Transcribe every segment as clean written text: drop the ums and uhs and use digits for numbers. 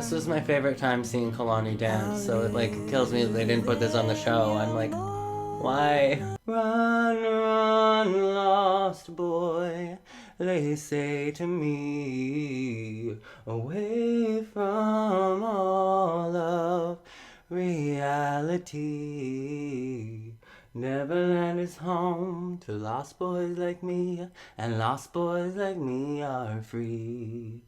This was my favorite time seeing Kalani dance, so it like kills me that they didn't put this on the show. I'm like, why? Run, run, lost boy, they say to me, away from all of reality. Neverland is home to lost boys like me, and lost boys like me are free.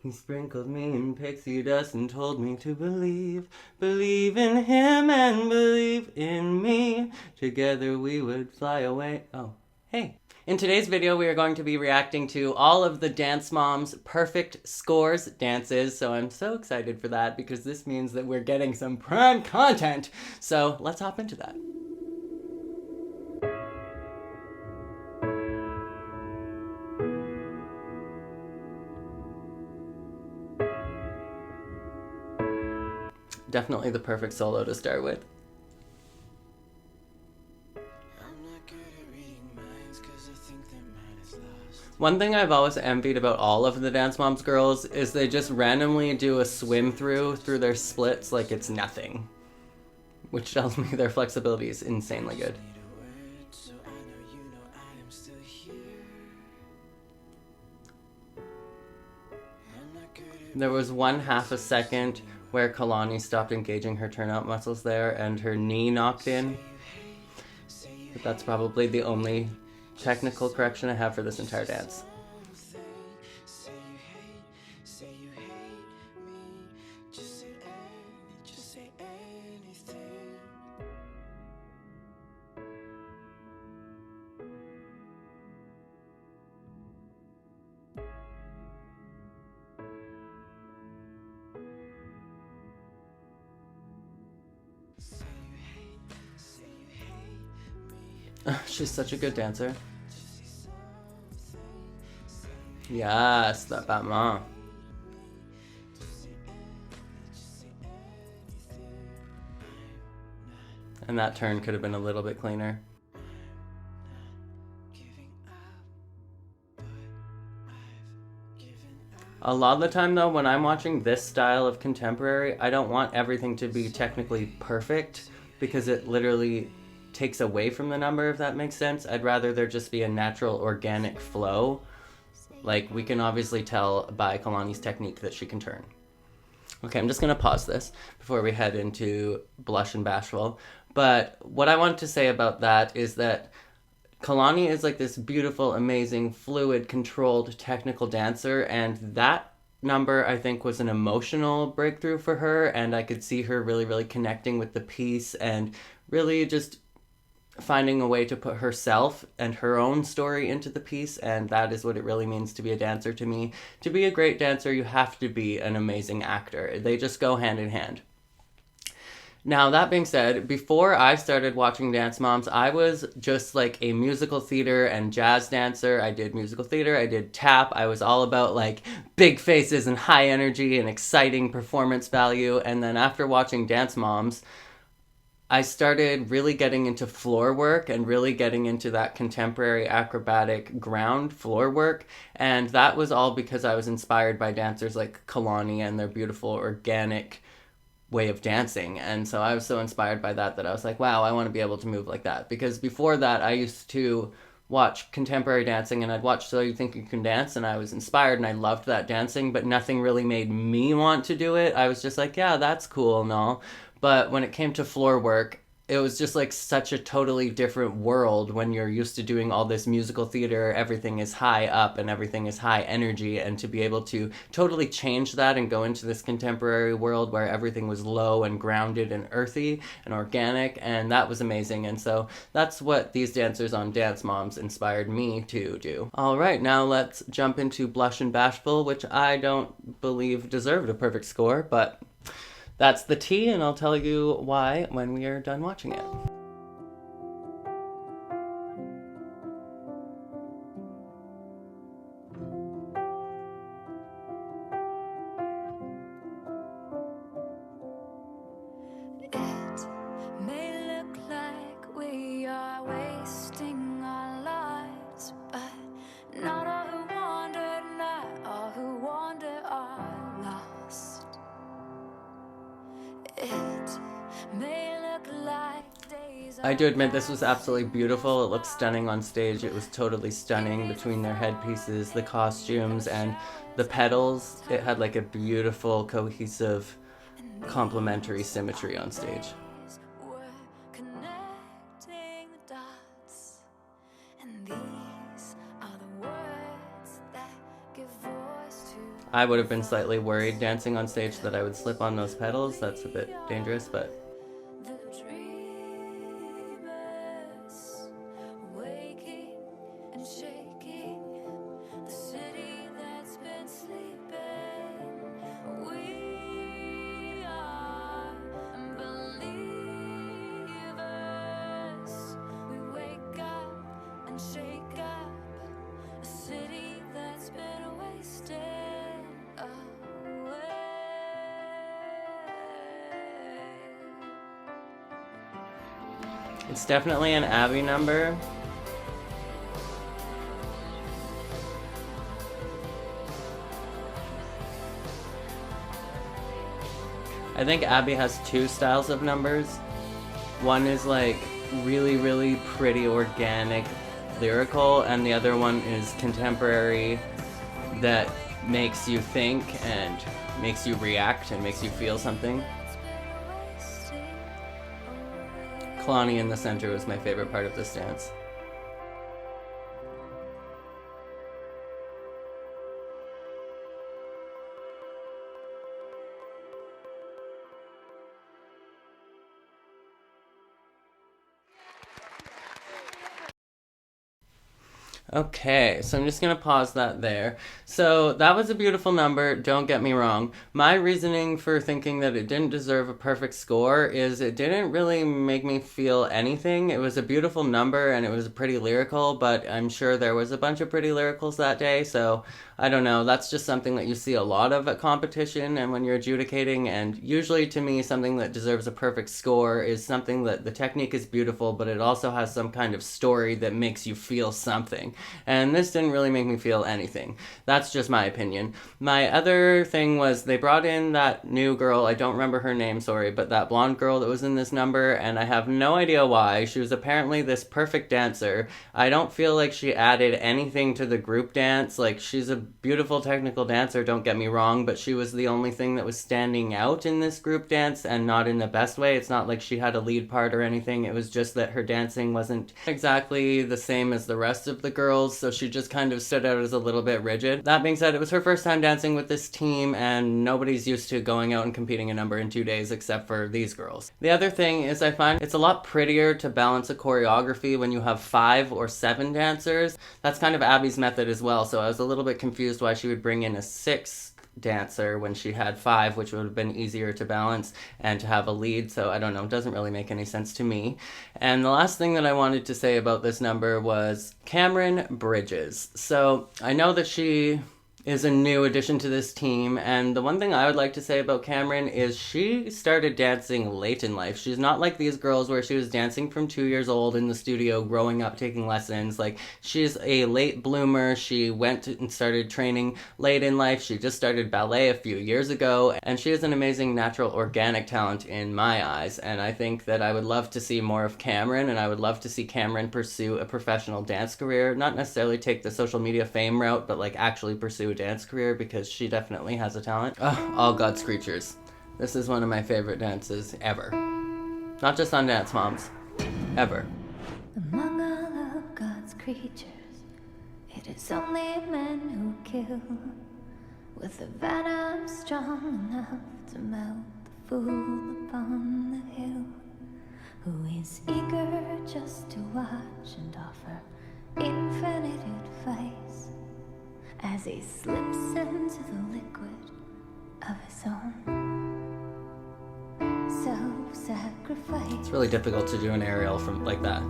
He sprinkled me in pixie dust and told me to believe. Believe in him and believe in me. Together we would fly away. Oh, hey. In today's video, we are going to be reacting to all of the Dance Moms Perfect Scores dances. So I'm so excited for that because this means that we're getting some prime content. So let's hop into that. Definitely the perfect solo to start with. One thing I've always envied about all of the Dance Moms girls is they just randomly do a swim through their splits like it's nothing. Which tells me their flexibility is insanely good. There was 1/2 a second where Kalani stopped engaging her turnout muscles there and her knee knocked in. But that's probably the only technical correction I have for this entire dance. She's such a good dancer. Yes, that battement. And that turn could have been a little bit cleaner. A lot of the time though, when I'm watching this style of contemporary, I don't want everything to be technically perfect because it literally takes away from the number, if that makes sense. I'd rather there just be a natural organic flow. Like, we can obviously tell by Kalani's technique that she can turn. Okay, I'm just gonna pause this before we head into Blush and Bashful. But what I wanted to say about that is that Kalani is like this beautiful, amazing, fluid, controlled, technical dancer, and that number I think was an emotional breakthrough for her, and I could see her really, really connecting with the piece and really just finding a way to put herself and her own story into the piece, and that is what it really means to be a dancer to me. To be a great dancer, you have to be an amazing actor. They just go hand in hand. Now, that being said, before I started watching Dance Moms, I was just like a musical theater and jazz dancer. I did musical theater, I did tap. I was all about like big faces and high energy and exciting performance value. And then after watching Dance Moms, I started really getting into floor work and really getting into that contemporary acrobatic ground floor work. And that was all because I was inspired by dancers like Kalani and their beautiful organic way of dancing. And so I was so inspired by that I was like, wow, I want to be able to move like that. Because before that, I used to watch contemporary dancing and I'd watch So You Think You Can Dance and I was inspired and I loved that dancing, but nothing really made me want to do it. I was just like, yeah, that's cool and all. But when it came to floor work, it was just like such a totally different world when you're used to doing all this musical theater. Everything is high up and everything is high energy. And to be able to totally change that and go into this contemporary world where everything was low and grounded and earthy and organic. And that was amazing. And so that's what these dancers on Dance Moms inspired me to do. All right, now let's jump into Blush and Bashful, which I don't believe deserved a perfect score, but that's the tea, and I'll tell you why when we are done watching it. It may look like we are wasting our lives, but not all who wander, not all who wander are lost. I do admit this was absolutely beautiful. It looked stunning on stage. It was totally stunning between their headpieces, the costumes, and the pedals. It had like a beautiful, cohesive, complementary symmetry on stage. We're connecting the dots, and these are the words that give voice to. I would have been slightly worried dancing on stage that I would slip on those pedals. That's a bit dangerous, but The dreamers waking and shaking the city that's been sleeping. We are believers. We wake up and shake up a city that's been wasted away. it's definitely an Abby number. I think Abby has two styles of numbers. One is like really, really pretty, organic, lyrical, and the other one is contemporary that makes you think and makes you react and makes you feel something. Kalani in the center was my favorite part of this dance. Okay, so I'm just gonna pause that there. So that was a beautiful number, don't get me wrong. My reasoning for thinking that it didn't deserve a perfect score is it didn't really make me feel anything. It was a beautiful number and it was pretty lyrical, but I'm sure there was a bunch of pretty lyricals that day, so I don't know. That's just something that you see a lot of at competition and when you're adjudicating, and usually to me something that deserves a perfect score is something that the technique is beautiful, but it also has some kind of story that makes you feel something. And this didn't really make me feel anything. That's just my opinion. My other thing was they brought in that new girl, I don't remember her name, sorry, but that blonde girl that was in this number, and I have no idea why. She was apparently this perfect dancer. I don't feel like she added anything to the group dance. Like, she's a beautiful technical dancer, don't get me wrong, but she was the only thing that was standing out in this group dance, and not in the best way. It's not like she had a lead part or anything. It was just that her dancing wasn't exactly the same as the rest of the girls, so she just kind of stood out as a little bit rigid. That being said, it was her first time dancing with this team, and nobody's used to going out and competing a number in 2 days except for these girls. The other thing is I find it's a lot prettier to balance a choreography when you have 5 or 7 dancers. That's kind of Abby's method as well, so I was a little bit confused why she would bring in a 6th dancer when she had 5, which would have been easier to balance and to have a lead. So I don't know, it doesn't really make any sense to me. And the last thing that I wanted to say about this number was Cameron Bridges. So I know that she is a new addition to this team, and the one thing I would like to say about Cameron is she started dancing late in life. She's not like these girls where she was dancing from 2 years old in the studio, growing up, taking lessons. Like, she's a late bloomer. She went and started training late in life. She just started ballet a few years ago, and she is an amazing natural organic talent in my eyes, and I think that I would love to see more of Cameron, and I would love to see Cameron pursue a professional dance career, not necessarily take the social media fame route, but like actually pursue a dance career, because she definitely has a talent. All God's creatures. This is one of my favorite dances ever. Not just on Dance Moms. Ever. Among all of God's creatures, it is only men who kill, with a venom strong enough to melt the fool upon the hill, who is eager just to watch and offer infinite advice as he slips into the liquid of his own self-sacrifice. It's really difficult to do an aerial from like that.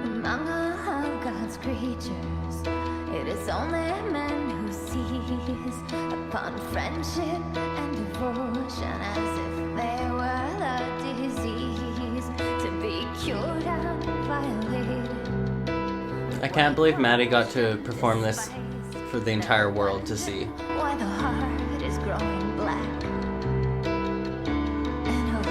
Among all of God's creatures, it is only men who seize upon friendship and devotion as if they were a disease to be cured and violated. I can't believe Maddie got to perform this for the entire world to see. Why the heart is growing black, and how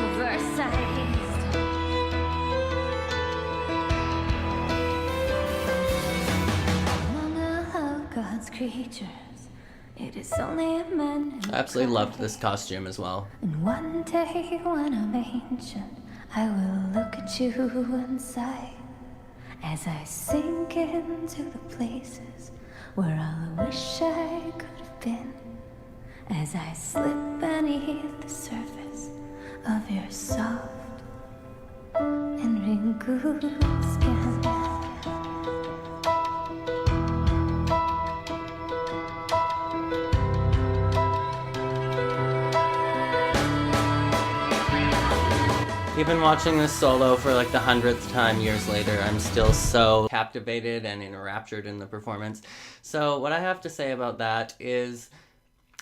creatures. It is only men who I absolutely cry. loved this costume as well. And one day when I'm ancient, I will look at you and sigh as I sink into the places where I wish I could have been, as I slip beneath the surface of your soft and wrinkled skin. Even watching this solo for like the 100th time years later, I'm still so captivated and enraptured in the performance. So what I have to say about that is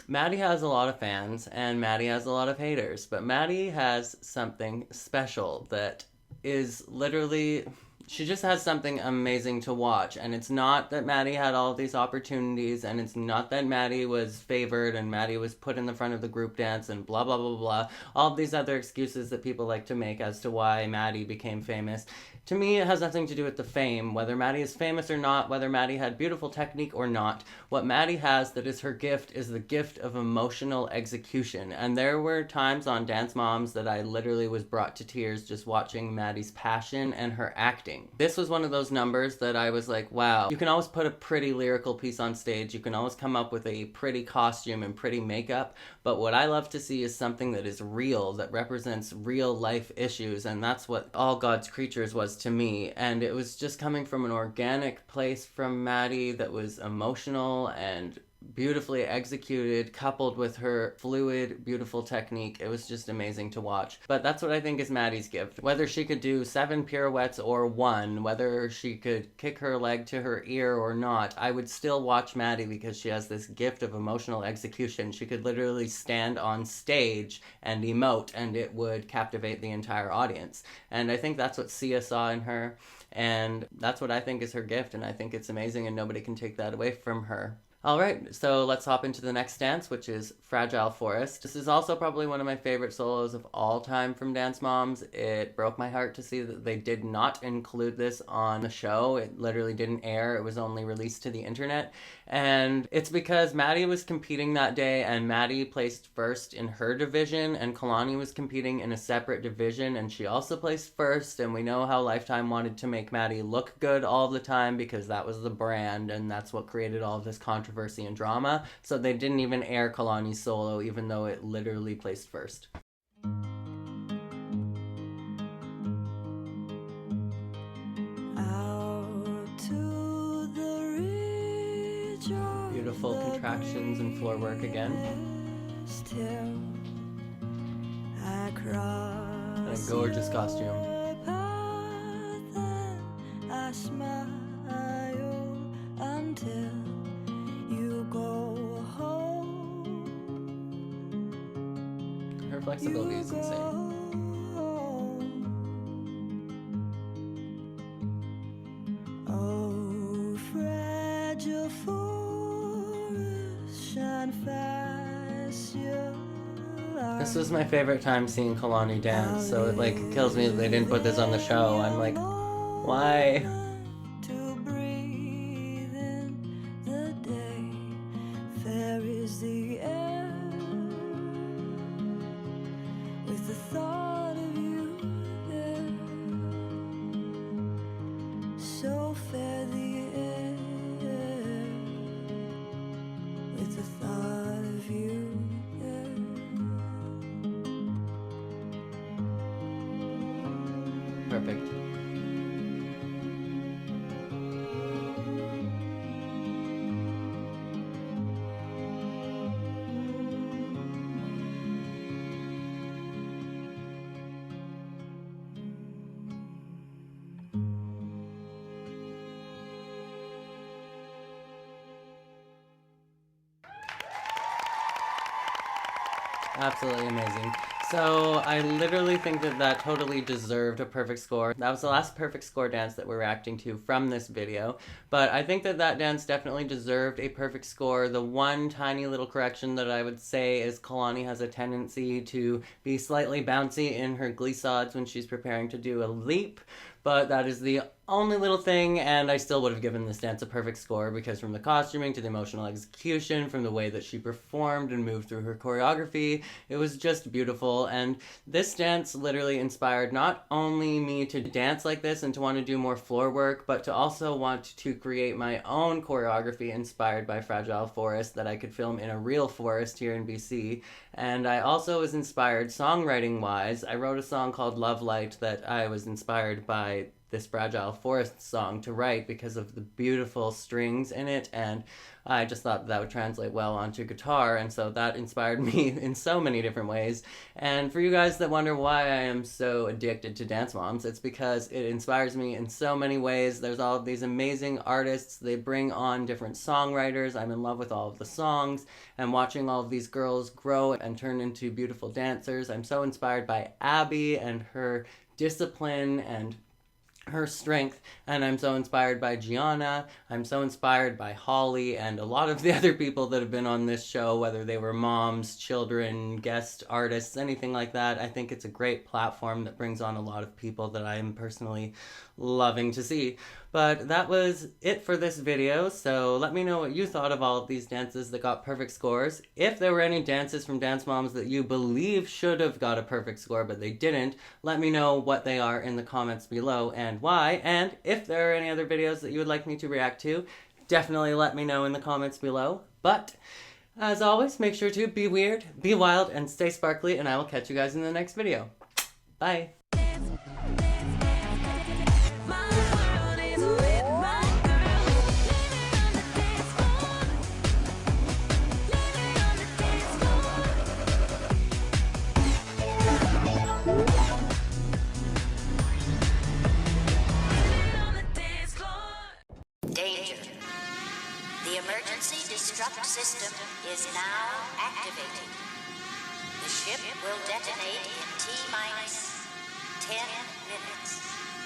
Maddie has a lot of fans and Maddie has a lot of haters, but Maddie has something special that is literally... She just has something amazing to watch, and it's not that Maddie had all these opportunities, and it's not that Maddie was favored and Maddie was put in the front of the group dance and blah, blah, blah, blah. All these other excuses that people like to make as to why Maddie became famous. To me, it has nothing to do with the fame, whether Maddie is famous or not, whether Maddie had beautiful technique or not. What Maddie has that is her gift is the gift of emotional execution. And there were times on Dance Moms that I literally was brought to tears just watching Maddie's passion and her acting. This was one of those numbers that I was like, wow, you can always put a pretty lyrical piece on stage, you can always come up with a pretty costume and pretty makeup, but what I love to see is something that is real, that represents real life issues, and that's what All God's Creatures was to me. And it was just coming from an organic place from Maddie that was emotional and beautifully executed, coupled with her fluid, beautiful technique. It was just amazing to watch. But that's what I think is Maddie's gift. Whether she could do 7 pirouettes or 1, whether she could kick her leg to her ear or not, I would still watch Maddie because she has this gift of emotional execution. She could literally stand on stage and emote and it would captivate the entire audience. And I think that's what Sia saw in her, and that's what I think is her gift, and I think it's amazing and nobody can take that away from her. Alright, so let's hop into the next dance, which is Fragile Forest. This is also probably one of my favorite solos of all time from Dance Moms. It broke my heart to see that they did not include this on the show. It literally didn't air. It was only released to the internet. And it's because Maddie was competing that day, and Maddie placed first in her division, and Kalani was competing in a separate division, and she also placed first. And we know how Lifetime wanted to make Maddie look good all the time because that was the brand, and that's what created all of this controversy and drama. So they didn't even air Kalani's solo, even though it literally placed first. Beautiful contractions and floor work again. And a gorgeous costume. Her flexibility is insane. Oh, fragile forest, shine fast your light. This was my favorite time seeing Kalani dance, so it like kills me that they didn't put this on the show. I'm like, why? To breathe in the day, fair is the air, with the thought of you there, so fair the air, with the thought of you there. Perfect. Absolutely amazing. So I literally think that that totally deserved a perfect score. That was the last perfect score dance that we're reacting to from this video, but I think that that dance definitely deserved a perfect score. The one tiny little correction that I would say is Kalani has a tendency to be slightly bouncy in her glissads when she's preparing to do a leap, but that is the only little thing, and I still would have given this dance a perfect score, because from the costuming to the emotional execution, from the way that she performed and moved through her choreography, it was just beautiful. And this dance literally inspired not only me to dance like this and to want to do more floor work, but to also want to create my own choreography inspired by Fragile Forest that I could film in a real forest here in BC. And I also was inspired songwriting wise. I wrote a song called Love Light that I was inspired by this Fragile Forest song to write because of the beautiful strings in it, and I just thought that would translate well onto guitar, and so that inspired me in so many different ways. And for you guys that wonder why I am so addicted to Dance Moms, it's because it inspires me in so many ways. There's all of these amazing artists, they bring on different songwriters, I'm in love with all of the songs, and watching all of these girls grow and turn into beautiful dancers. I'm so inspired by Abby and her discipline and her strength, and I'm so inspired by Gianna, I'm so inspired by Holly, and a lot of the other people that have been on this show, whether they were moms, children, guest artists, anything like that. I think it's a great platform that brings on a lot of people that I'm personally loving to see. But that was it for this video, so let me know what you thought of all of these dances that got perfect scores. If there were any dances from Dance Moms that you believe should have got a perfect score but they didn't, let me know what they are in the comments below and why. And if there are any other videos that you would like me to react to, definitely let me know in the comments below. But as always, make sure to be weird, be wild, and stay sparkly, and I will catch you guys in the next video. Bye! Danger. The emergency destruct system is now activated. The ship will detonate in T-minus 10 minutes.